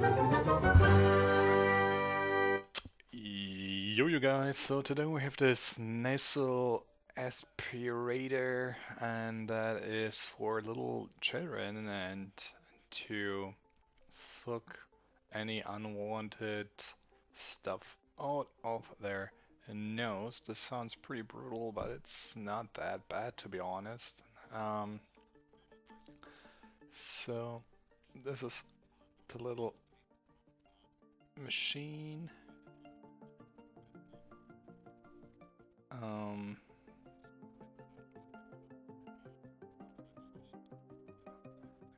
Yo, you guys, so today we have this nasal aspirator, and that is for little children and to suck any unwanted stuff out of their nose. This sounds pretty brutal, but it's not that bad to be honest. Um, so this is the little machine. Um,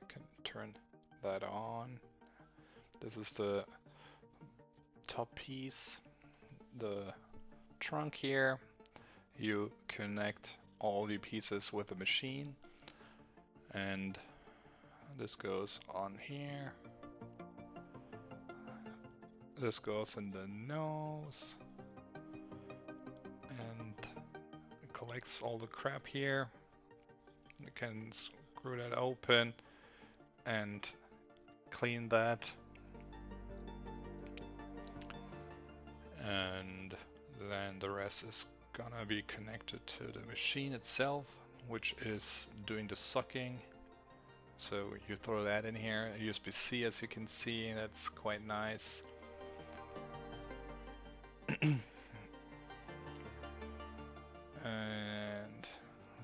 can turn that on. This is the top piece, the trunk here. You connect all the pieces with the machine, and this goes on here. This goes in the nose and it collects all the crap here. You can screw that open and clean that, and then the rest is gonna be connected to the machine itself, which is doing the sucking. So you throw that in here, USB-C as you can see, that's quite nice. And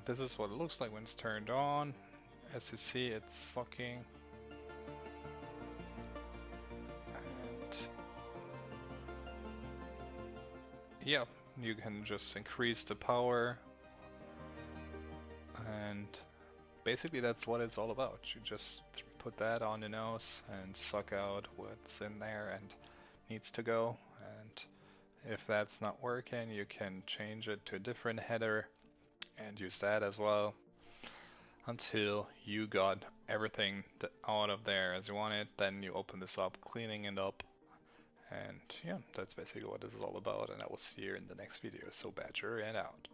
this is what it looks like when it's turned on. As you see, it's sucking. And yeah, you can just increase the power, and basically that's what it's all about. You just put that on the nose and suck out what's in there and needs to go. And if that's not working, you can change it to a different header and use that as well until you got everything out of there as you want it. Then you open this up, cleaning it up, and yeah, that's basically what this is all about, and I will see you in the next video. So Badger and out.